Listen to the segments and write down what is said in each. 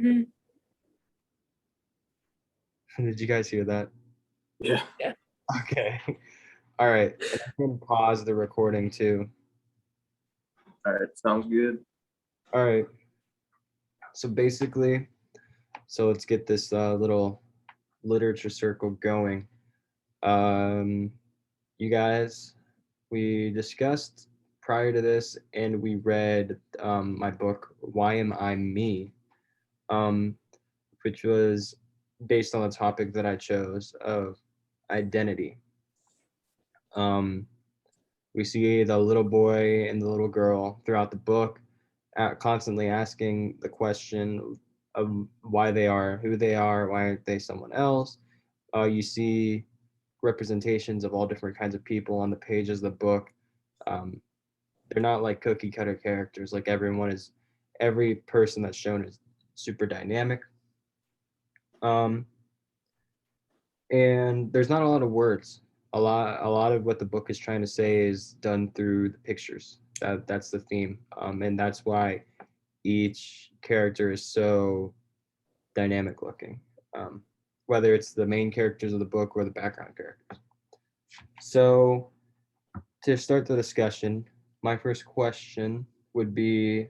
Mhm. Did you guys hear that? Yeah. Yeah. Okay. All right. And I can pause the recording too. All right. Sounds good. All right. So basically, let's get this little literature circle going. You guys, we discussed prior to this, and we read my book, Why Am I Me? Which was based on the topic that I chose of identity. We see the little boy and the little girl throughout the book constantly asking the question of why they are who they are, why aren't they someone else. You see representations of all different kinds of people on the pages of the book. Um, they're not like cookie cutter characters. Like every person that's shown is super dynamic. And there's not a lot of words. A lot of what the book is trying to say is done through the pictures. That's the theme, and that's why each character is so dynamic looking, whether it's the main characters of the book or the background characters. So to start the discussion, my first question would be,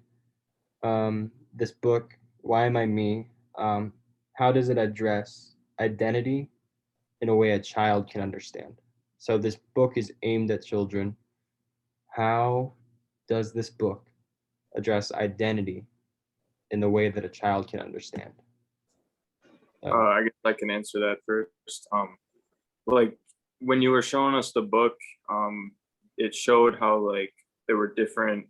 this book, Why Am I Me? How does it address identity in a way a child can understand? So this book is aimed at children. How does this book address identity in the way that a child can understand? I guess I can answer that first. Like when you were showing us the book, it showed how like there were different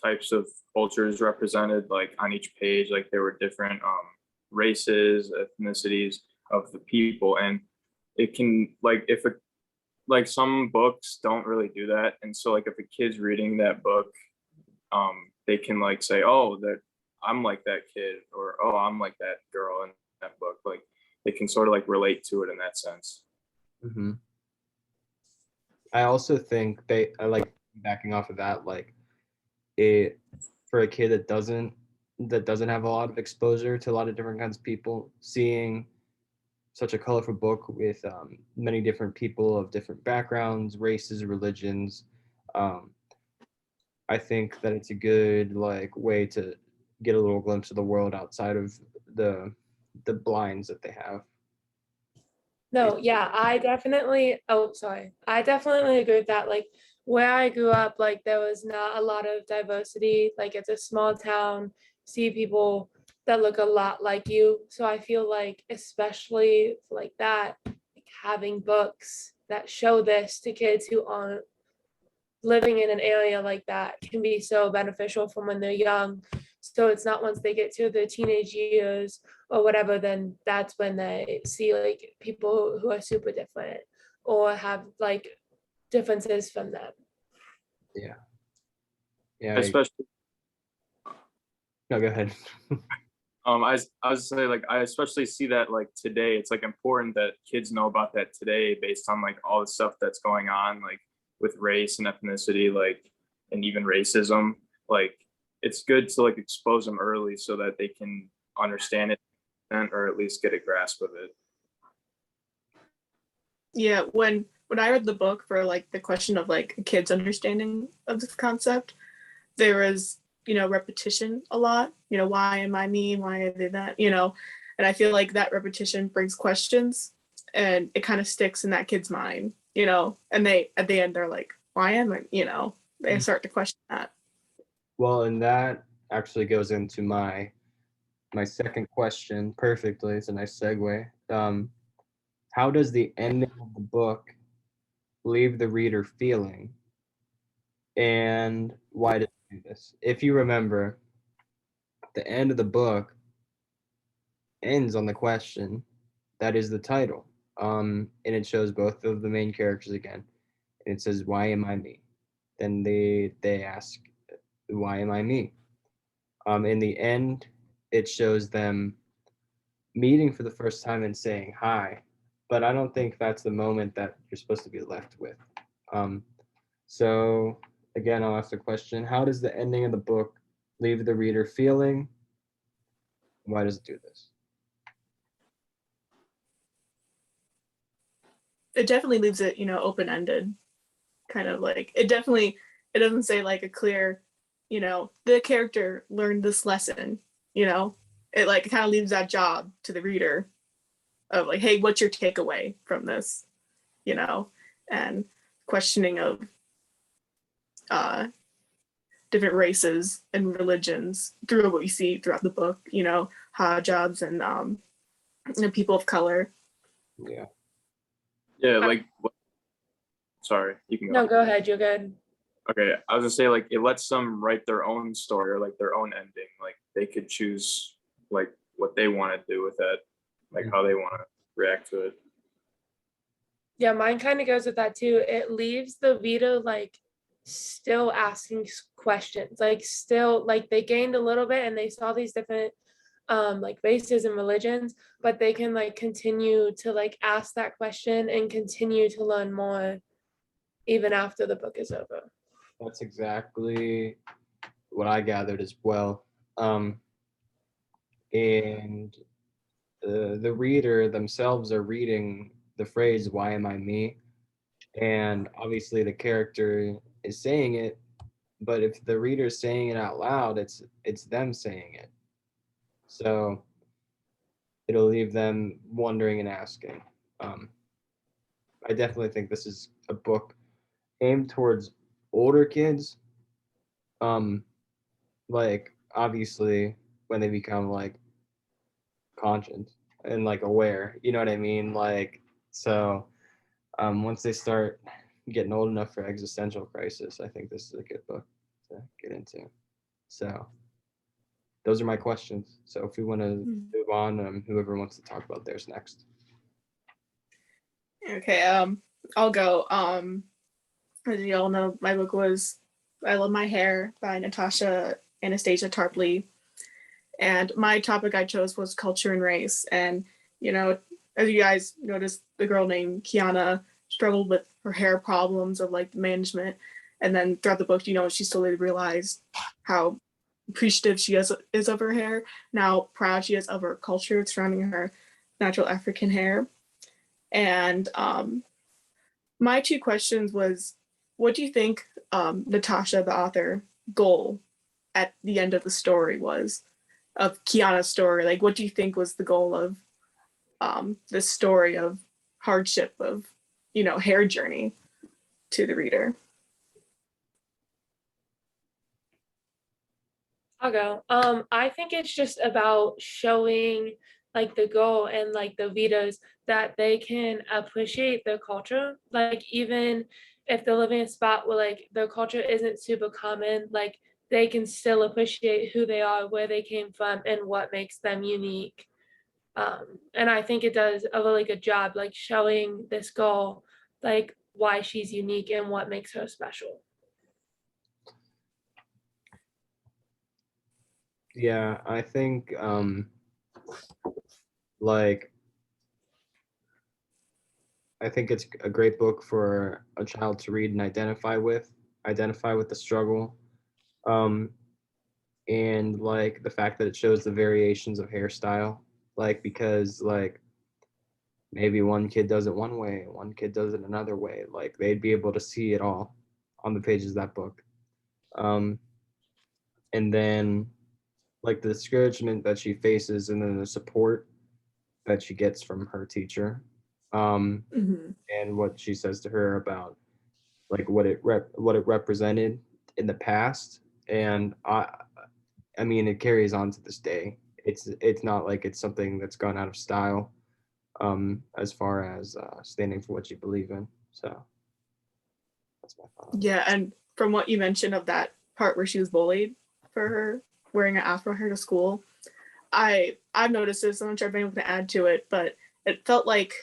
types of cultures represented, like on each page. Like there were different races, ethnicities of the people, and it can like if a like some books don't really do that, and so like if a kid's reading that book, they can like say, oh, that I'm like that kid, or oh, I'm like that girl in that book. Like they can sort of like relate to it in that sense. Mm-hmm. I also think I like backing off of that, like it for a kid that doesn't have a lot of exposure to a lot of different kinds of people, seeing such a colorful book with many different people of different backgrounds, races, religions. Um, I think that it's a good like way to get a little glimpse of the world outside of the the blinds that they have. No, yeah, I definitely agree with that. Like where I grew up, like there was not a lot of diversity. Like it's a small town, see people that look a lot like you. So I feel like especially like that, like having books that show this to kids who aren't living in an area like that can be so beneficial from when they're young. So it's not once they get to the teenage years or whatever, then that's when they see like people who are super different or have like differences from them. Yeah. Yeah. Especially, No, go ahead. I was say like I especially see that like today. It's like important that kids know about that today, based on like all the stuff that's going on, like with race and ethnicity, like and even racism. Like it's good to like expose them early so that they can understand it or at least get a grasp of it. Yeah, when I read the book for like the question of like kids understanding of this concept, there was, repetition a lot. Why am I me? Why are they that? And I feel like that repetition brings questions and it kind of sticks in that kid's mind, and they at the end they're like, why am I, they start to question that. Well, and that actually goes into my second question perfectly. It's a nice segue. How does the ending of the book leave the reader feeling, and why does it do this? If you remember, the end of the book ends on the question that is the title, and it shows both of the main characters again, and it says, "Why am I me?" Then they ask, "Why am I me?" In the end, it shows them meeting for the first time and saying hi, but I don't think that's the moment that you're supposed to be left with. Um, so again, I'll ask the question: how does the ending of the book leave the reader feeling, Why does it do this? It definitely leaves it, open-ended, kind of like it doesn't say like a clear, the character learned this lesson, it like kind of leaves that job to the reader of like, hey, what's your takeaway from this, and questioning of different races and religions through what we see throughout the book, hijabs and people of color. Yeah. Yeah, like, sorry, you can go. No, go ahead. You're good. Okay, I was gonna say like it lets them write their own story or like their own ending. Like they could choose like what they want to do with it, like how they want to react to it. Yeah, mine kind of goes with that too. It leaves the reader like still asking questions, like still like they gained a little bit and they saw these different like races and religions, but they can like continue to like ask that question and continue to learn more even after the book is over. That's exactly what I gathered as well. And the reader themselves are reading the phrase, "Why am I me?" And obviously the character is saying it, but if the reader's saying it out loud, it's them saying it. So it'll leave them wondering and asking. I definitely think this is a book aimed towards older kids. Like obviously when they become like conscious and like aware, you know what I mean? Like so once they start getting old enough for existential crisis, I think this is a good book to get into. So those are my questions. So if we want to move on, whoever wants to talk about theirs next. Okay, I'll go. As you all know, my book was I Love My Hair by Natasha Anastasia Tarpley. And my topic I chose was culture and race. And, as you guys noticed, the girl named Kiana struggled with her hair problems of like management. And then throughout the book, she slowly realized how appreciative she is of her hair, and how proud she is of her culture surrounding her natural African hair. And my two questions was, what do you think Natasha, the author, goal at the end of the story was of Kiana's story? Like, what do you think was the goal of this story of hardship of, hair journey to the reader? I'll go. I think it's just about showing like the goal and like the readers that they can appreciate their culture. Like even if they're living in a spot where like their culture isn't super common, like they can still appreciate who they are, where they came from, and what makes them unique. And I think it does a really good job like showing this goal, like why she's unique and what makes her special. Yeah, I think like I think it's a great book for a child to read and identify with the struggle. And like the fact that it shows the variations of hairstyle, like because like maybe one kid does it one way, one kid does it another way. Like they'd be able to see it all on the pages of that book. And then like the discouragement that she faces and then the support that she gets from her teacher. And what she says to her about like what it represented in the past. And I mean it carries on to this day. It's not like it's something that's gone out of style as far as standing for what you believe in. So that's my thought. Yeah, and from what you mentioned of that part where she was bullied for her wearing an afro hair to school, I've noticed this. I'm not sure if anyone can add to it, but it felt like,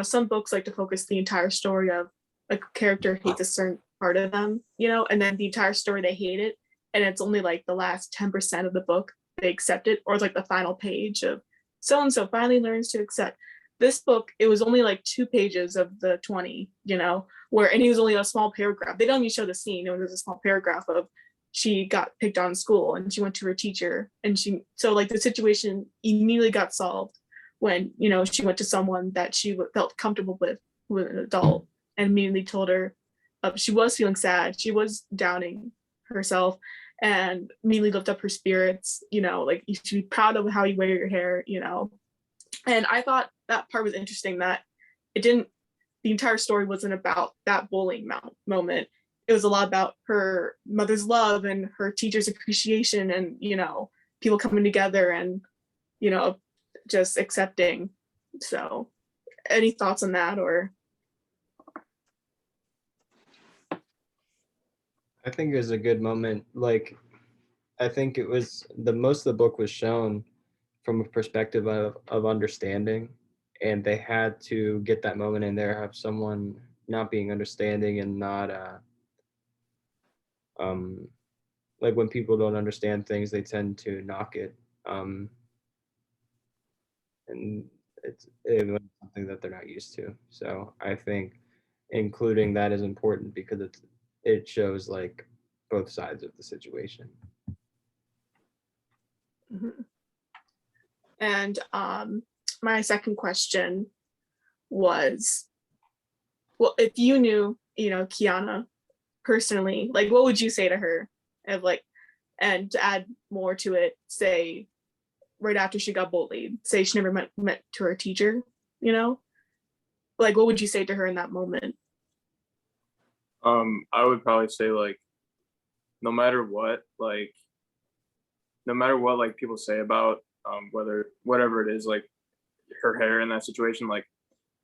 some books like to focus the entire story of a character hates a certain part of them, and then the entire story they hate it, and it's only like the last 10% of the book they accept it, or it's like the final page of so and so finally learns to accept. This book, it was only like 2 pages of the 20, and it was only a small paragraph. They don't even show the scene. It was a small paragraph of she got picked on in school and she went to her teacher, and so like the situation immediately got solved when, you know, she went to someone that she felt comfortable with, who was an adult, and immediately told her she was feeling sad, she was doubting herself, and immediately lifted up her spirits, you know, like you should be proud of how you wear your hair, you know. And I thought that part was interesting, that the entire story wasn't about that bullying moment. It was a lot about her mother's love and her teacher's appreciation, and, you know, people coming together and, you know, just accepting. So any thoughts on that? Or I think it was a good moment. Like, I think it was most of the book was shown from a perspective of understanding, and they had to get that moment in there of someone not being understanding and not like when people don't understand things, they tend to knock it, and it's something that they're not used to. So I think including that is important because it shows like both sides of the situation. and my second question was, well, if you knew, you know, Kiana personally, like what would you say to her? Of like, and to add more to it, say right after she got bullied, say she never met to her teacher, you know, like what would you say to her in that moment? I would probably say like, no matter what like people say about whatever it is, like her hair in that situation, like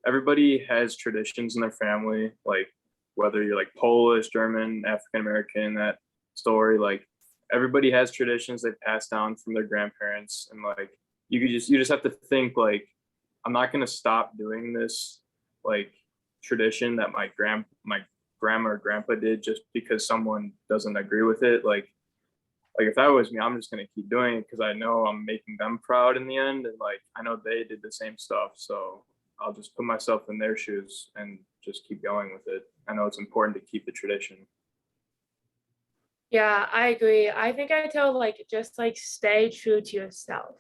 everybody has traditions in their family, like whether you're like Polish, German, African American, that story, like everybody has traditions they pass down from their grandparents, and like you just have to think like, I'm not gonna stop doing this like tradition that my grandma or grandpa did just because someone doesn't agree with it. Like if that was me, I'm just gonna keep doing it because I know I'm making them proud in the end, and like I know they did the same stuff, so I'll just put myself in their shoes and just keep going with it. I know it's important to keep the tradition. Yeah, I agree. I think I tell like just like stay true to yourself.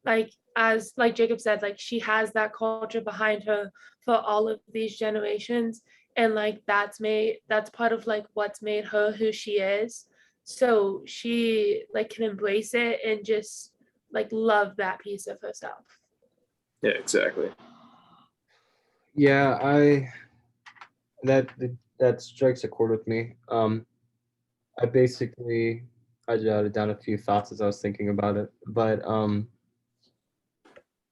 Like as like Jacob said, like she has that culture behind her for all of these generations. And like that's part of like what's made her who she is. So she like can embrace it and just like love that piece of herself. Yeah, exactly. Yeah, that strikes a chord with me. I jotted down a few thoughts as I was thinking about it, but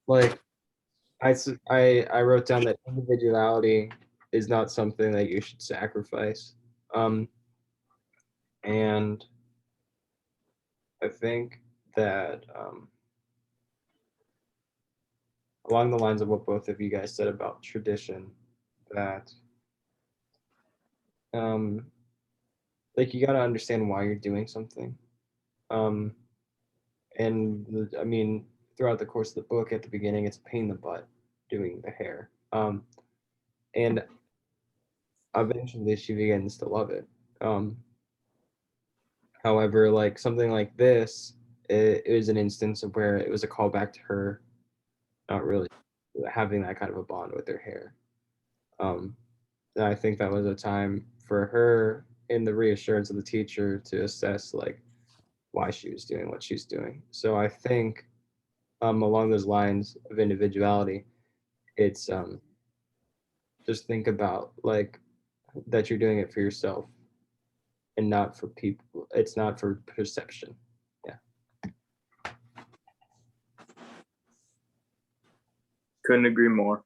like I wrote down that individuality is not something that you should sacrifice, and I think that along the lines of what both of you guys said about tradition, that like you got to understand why you're doing something, and I mean throughout the course of the book, at the beginning, it's a pain in the butt doing the hair, and eventually she begins to love it. However, like something like this, it was an instance of where it was a callback to her not really having that kind of a bond with her hair. And I think that was a time for her, in the reassurance of the teacher, to assess like why she was doing what she's doing. So I think along those lines of individuality, it's just think about like that you're doing it for yourself and not for people. It's not for perception. Yeah. Couldn't agree more.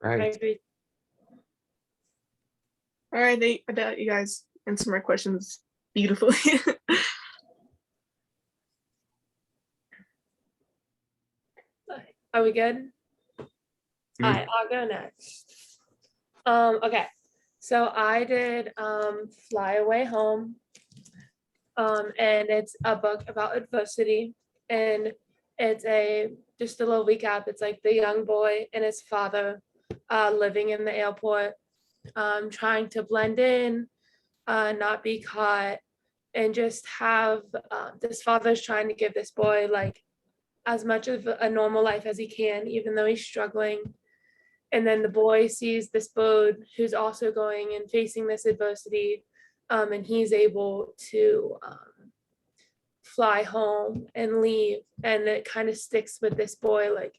I Right. agree. All right, I bet you guys answered my questions beautifully. Are we good? All right, I'll go next. Okay. So I did Fly Away Home. And it's a book about adversity. And it's just a little recap. It's like the young boy and his father living in the airport, trying to blend in, not be caught, and just have this father's trying to give this boy like as much of a normal life as he can, even though he's struggling. And then the boy sees this boat who's also going and facing this adversity, and he's able to fly home and leave. And it kind of sticks with this boy, like,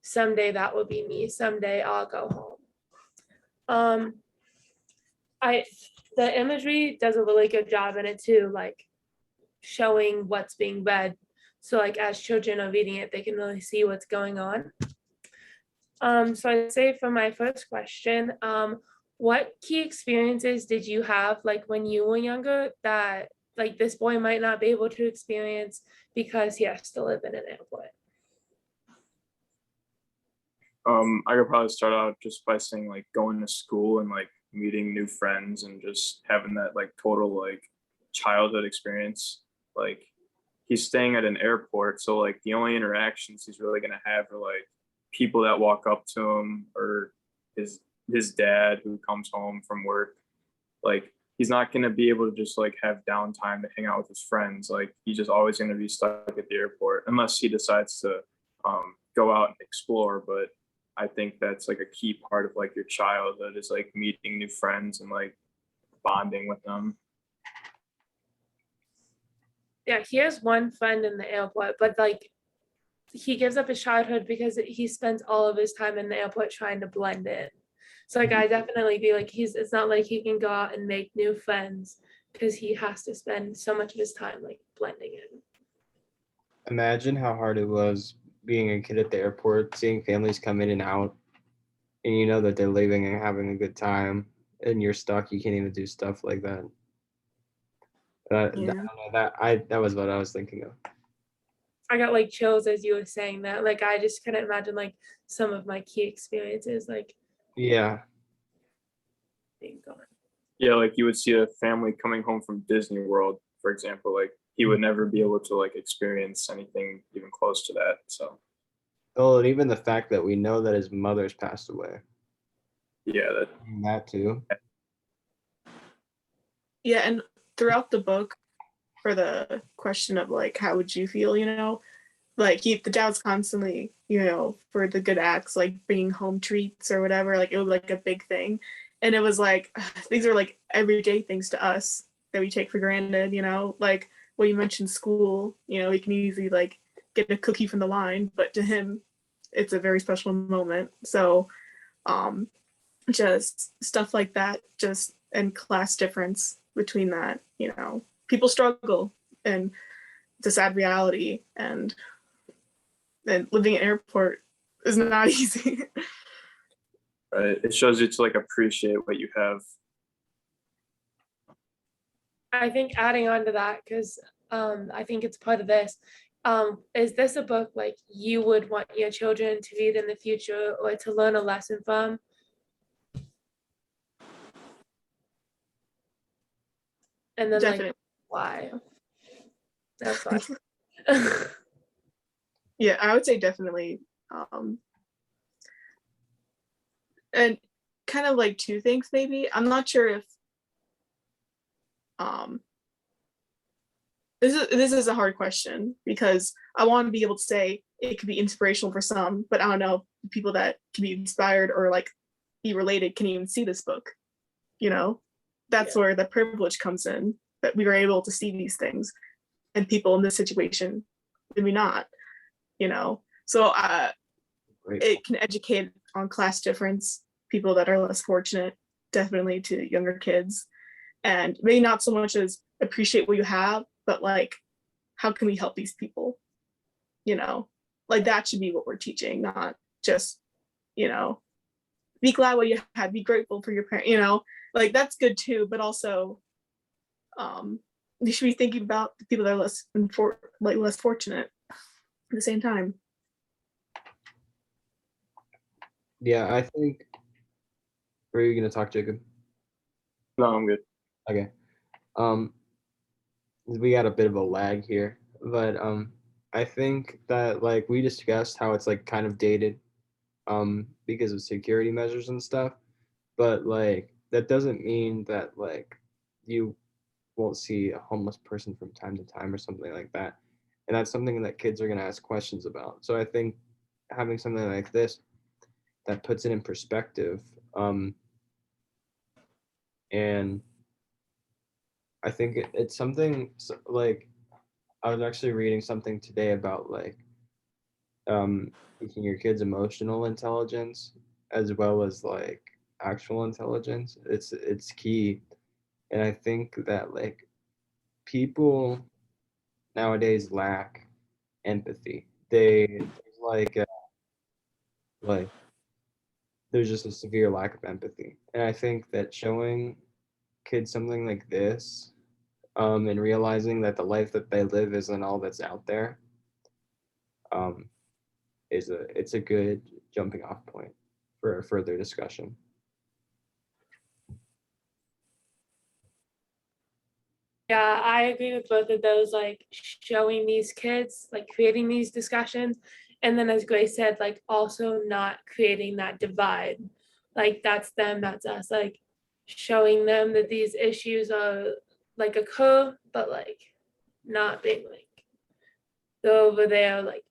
someday that will be me, someday I'll go home. The imagery does a really good job in it too, like showing what's being read. So like as children are reading it, they can really see what's going on. So I'd say for my first question, what key experiences did you have like when you were younger that like this boy might not be able to experience because he has to live in an airport? I could probably start out just by saying like going to school and like meeting new friends and just having that like total like childhood experience. Like he's staying at an airport, so like the only interactions he's really gonna have are like people that walk up to him or his dad who comes home from work. Like he's not gonna be able to just like have downtime to hang out with his friends. Like he's just always gonna be stuck at the airport unless he decides to go out and explore. But I think that's like a key part of like your childhood is like meeting new friends and like bonding with them. Yeah, he has one friend in the airport, but like he gives up his childhood because he spends all of his time in the airport trying to blend in. So like I definitely be like it's not like he can go out and make new friends because he has to spend so much of his time like blending in. Imagine how hard it was being a kid at the airport, seeing families come in and out, and you know that they're leaving and having a good time, and you're stuck. You can't even do stuff like that. Yeah. That was what I was thinking of. I got like chills as you were saying that. Like I just couldn't imagine like some of my key experiences like Yeah, being gone. Yeah, like you would see a family coming home from Disney World, for example. Like he would never be able to like experience anything even close to that. So oh, and even the fact that we know that his mother's passed away. yeah, That too. Yeah, and throughout the book, for the question of like how would you feel, like the dad's constantly, for the good acts, like bringing home treats or whatever, like it was like a big thing. And it was like these are like everyday things to us that we take for granted, like well, you mentioned school, we can easily like get a cookie from the line, but to him it's a very special moment. So just stuff like that, just and class difference between that, people struggle and it's a sad reality, and living at an airport is not easy. right. It shows you to like appreciate what you have. I think adding on to that, because I think it's part of this, is this a book like you would want your children to read in the future or to learn a lesson from? And then Definitely. like why? That's why. Yeah, I would say definitely. And kind of like two things maybe. I'm not sure if this is a hard question because I want to be able to say it could be inspirational for some, but I don't know if people that can be inspired or like be related can even see this book. That's where the privilege comes in, that we were able to see these things, and people in this situation maybe not. So it can educate on class difference, people that are less fortunate, definitely to younger kids, and maybe not so much as appreciate what you have, but like how can we help these people, like that should be what we're teaching, not just be glad what you have, be grateful for your parent, like that's good too, but also you should be thinking about the people that are less fortunate at the same time. Yeah, I think. Were you gonna talk, Jacob? No, I'm good. Okay. We got a bit of a lag here, but I think that like we discussed how it's like kind of dated, because of security measures and stuff, but like that doesn't mean that like you won't see a homeless person from time to time or something like that. And that's something that kids are going to ask questions about. So I think having something like this that puts it in perspective, and I think it's something like, I was actually reading something today about like teaching your kids emotional intelligence as well as like actual intelligence. It's key. And I think that like people nowadays lack empathy. They like there's just a severe lack of empathy. And I think that showing kids something like this, and realizing that the life that they live isn't all that's out there, um, it's a good jumping off point for a further discussion. Yeah, I agree with both of those, like showing these kids, like creating these discussions. And then as Grace said, like also not creating that divide. Like that's them, that's us, like showing them that these issues are like occur, but like not being like they're over there, like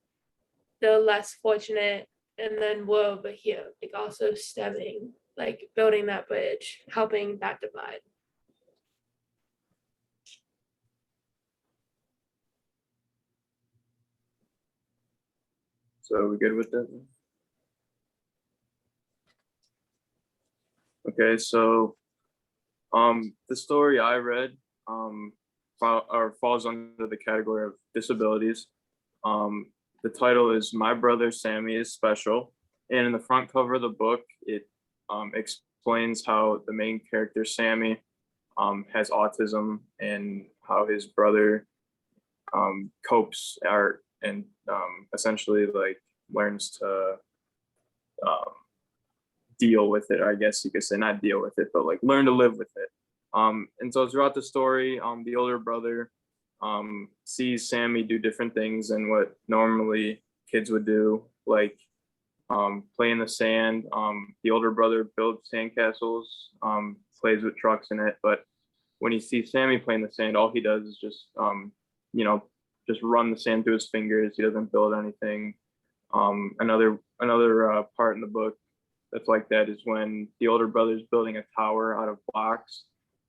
they're less fortunate, and then we're over here, like also stemming, like building that bridge, helping that divide. So are we good with that? Okay, so the story I read falls under the category of disabilities. The title is My Brother Sammy is Special, and in the front cover of the book, it explains how the main character Sammy has autism and how his brother copes and essentially like learns to um, deal with it. I guess you could say not deal with it, but like learn to live with it. And so throughout the story, the older brother sees Sammy do different things than what normally kids would do, like play in the sand. The older brother builds sandcastles, plays with trucks in it. But when he sees Sammy play in the sand, all he does is just, you know, just run the sand through his fingers. He doesn't build anything. Another part in the book that's like that is when the older brother's building a tower out of blocks,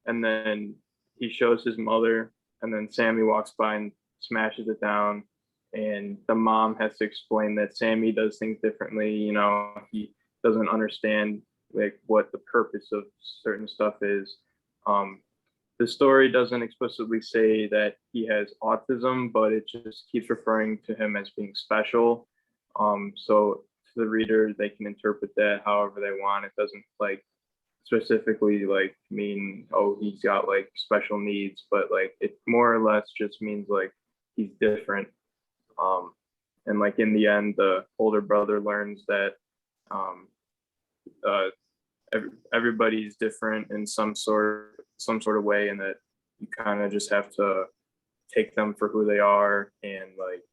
and then he shows his mother, and then Sammy walks by and smashes it down, and the mom has to explain that Sammy does things differently. You know, he doesn't understand like what the purpose of certain stuff is. The story doesn't explicitly say that he has autism, but it just keeps referring to him as being special. So to the reader, they can interpret that however they want. It doesn't like specifically like mean, oh, he's got like special needs, but like it more or less just means like he's different. And like in the end, the older brother learns that um, everybody's different in some sort of way, and that you kind of just have to take them for who they are and like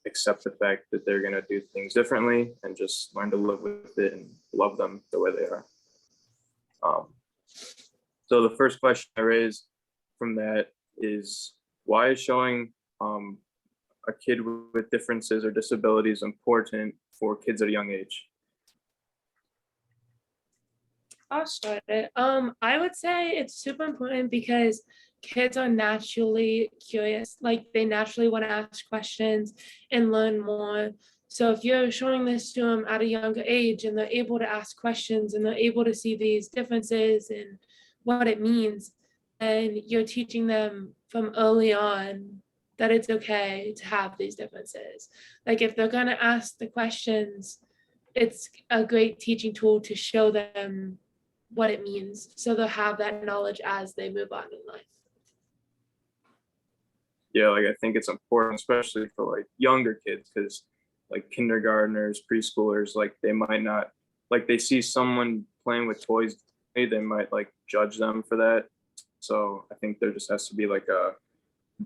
accept the fact that they're going to do things differently and just learn to live with it and love them the way they are. So the first question I raise from that is, why is showing a kid with differences or disabilities important for kids at a young age? I'll start it. I would say it's super important because kids are naturally curious, like they naturally want to ask questions and learn more. So if you're showing this to them at a younger age and they're able to ask questions and they're able to see these differences and what it means, and you're teaching them from early on that it's okay to have these differences. Like if they're gonna ask the questions, it's a great teaching tool to show them what it means, so they'll have that knowledge as they move on in life. Yeah, like I think it's important, especially for like younger kids, because like kindergartners, preschoolers, like they might not, like they see someone playing with toys, they might like judge them for that. So I think there just has to be like a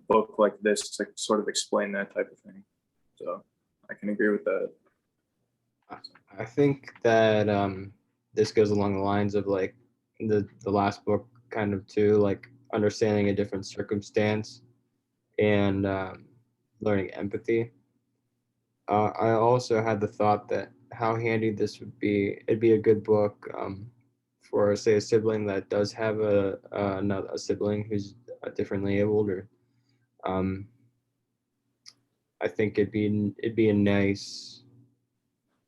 book like this to sort of explain that type of thing. So I can agree with that. I think that this goes along the lines of like the last book kind of too. Like understanding a different circumstance and learning empathy. I also had the thought that how handy this would be. It'd be a good book for, say, a sibling that does have a sibling who's differently abled, or I think it'd be a nice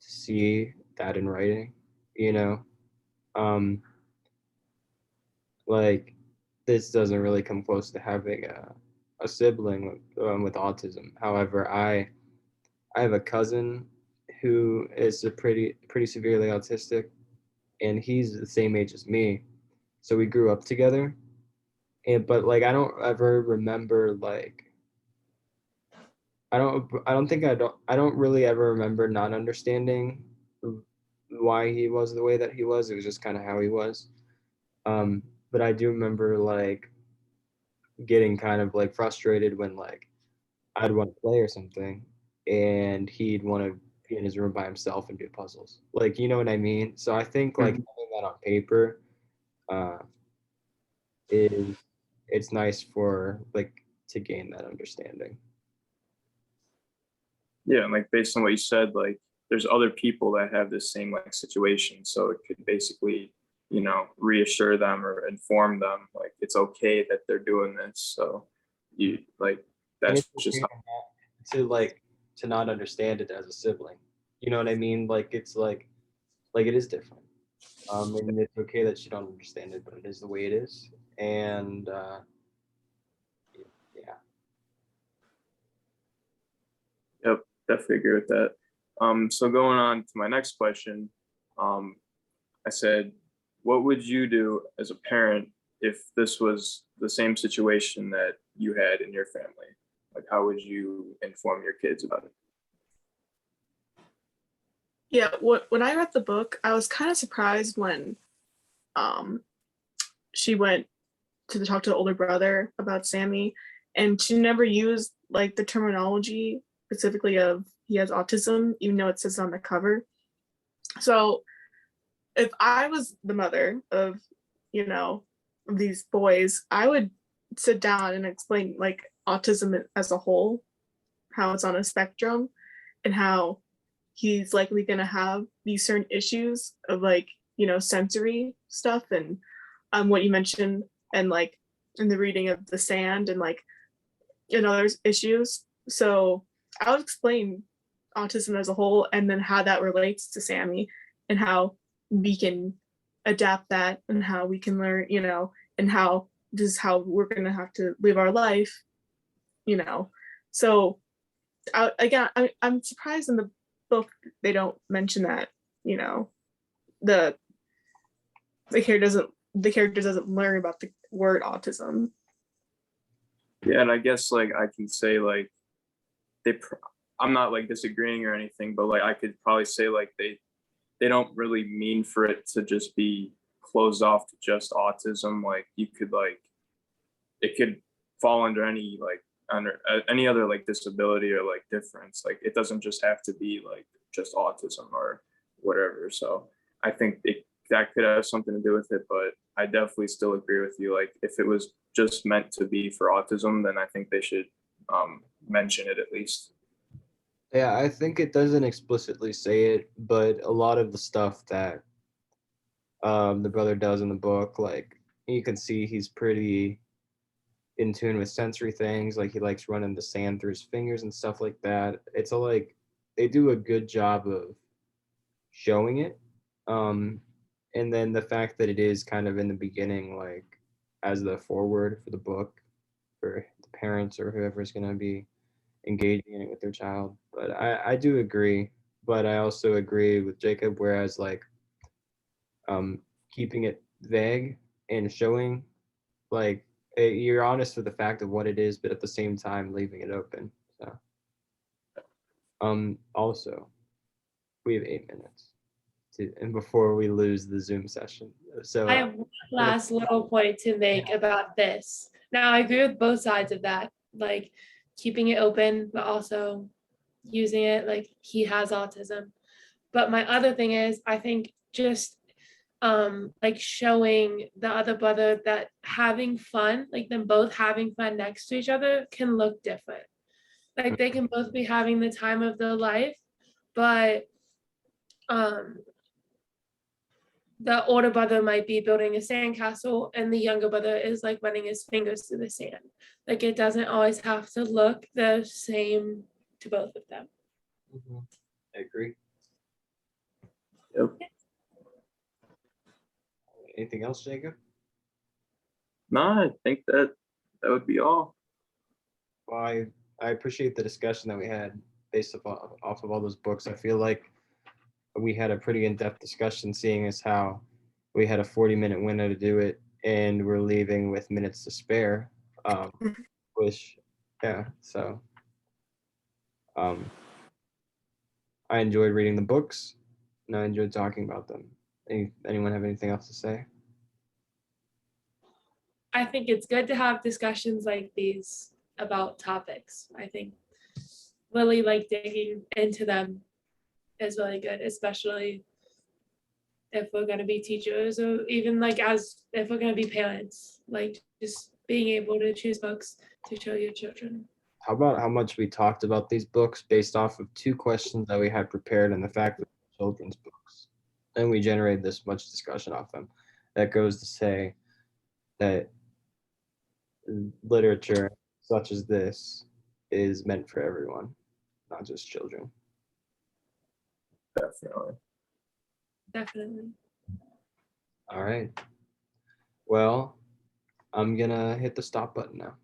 to see that in writing, you know. Like, this doesn't really come close to having a sibling with autism. However, I have a cousin who is a pretty severely autistic, and he's the same age as me, so we grew up together. And but like I don't ever remember like I don't really ever remember not understanding why he was the way that he was. It was just kind of how he was. But I do remember like getting kind of like frustrated when like I'd want to play or something, and he'd want to be in his room by himself and do puzzles. Like, you know what I mean? So I think like having that on paper uh, is it's nice for like to gain that understanding. Yeah, and like based on what you said, like there's other people that have this same like situation, so it could basically, you know, reassure them or inform them like it's okay that they're doing this. So you like And that's it's just okay to like to not understand it as a sibling. You know what I mean? Like it's like it is different. And it's okay that you don't understand it, but it is the way it is. And yeah. Yep, definitely agree with that. So going on to my next question, I said, what would you do as a parent if this was the same situation that you had in your family? Like, how would you inform your kids about it? Yeah, when I read the book, I was kind of surprised when um she went to talk to the older brother about Sammy, and she never used like the terminology specifically of he has autism, even though it says on the cover. So if I was the mother of, you know, of these boys, I would sit down and explain like autism as a whole, how it's on a spectrum, and how he's likely going to have these certain issues of like, you know, sensory stuff, and what you mentioned, and like in the reading of the sand, and like in other issues. So I would explain autism as a whole, and then how that relates to Sammy, and how we can adapt that, and how we can learn, you know, and how this is how we're going to have to live our life, you know. So I'm surprised in the book they don't mention that, you know, the the character doesn't learn about the word autism. Yeah, and I guess like I can say like I'm not like disagreeing or anything, but like I could probably say like they don't really mean for it to just be closed off to just autism. Like you could like it could fall under any like under any other like disability or like difference. Like it doesn't just have to be like just autism or whatever. So I think that could have something to do with it, but I definitely still agree with you. Like if it was just meant to be for autism, then I think they should mention it at least. Yeah, I think it doesn't explicitly say it, but a lot of the stuff that the brother does in the book, like you can see he's pretty in tune with sensory things. Like he likes running the sand through his fingers and stuff like that. It's a like they do a good job of showing it. And then the fact that it is kind of in the beginning, like as the foreword for the book for the parents or whoever is going to be engaging in it with their child. But I do agree, but I also agree with Jacob, whereas like keeping it vague and showing like you're honest with the fact of what it is, but at the same time leaving it open. So also we have 8 minutes and before we lose the Zoom session. So I have one last little point to make about this. Now, I agree with both sides of that, like keeping it open, but also using it like he has autism. But my other thing is, I think just like showing the other brother that having fun, like them both having fun next to each other can look different. Like they can both be having the time of their life, but the older brother might be building a sandcastle and the younger brother is like running his fingers through the sand. Like it doesn't always have to look the same to both of them. I agree. Yep. Anything else, Jacob? No, I think that would be all. Well, I appreciate the discussion that we had based off of all those books. I feel like we had a pretty in-depth discussion, seeing as how we had a 40-minute window to do it, and we're leaving with minutes to spare. Which, yeah, so I enjoyed reading the books, and I enjoyed talking about them. Anyone have anything else to say? I think it's good to have discussions like these about topics. I think really like digging into them is really good, especially if we're going to be teachers or even like as if we're going to be parents, like just being able to choose books to show your children. How about how much we talked about these books based off of 2 questions that we had prepared and the fact that they're children's books, and we generated this much discussion off them? That goes to say that literature such as this is meant for everyone, not just children. Definitely. Definitely. All right. Well, I'm gonna hit the stop button now.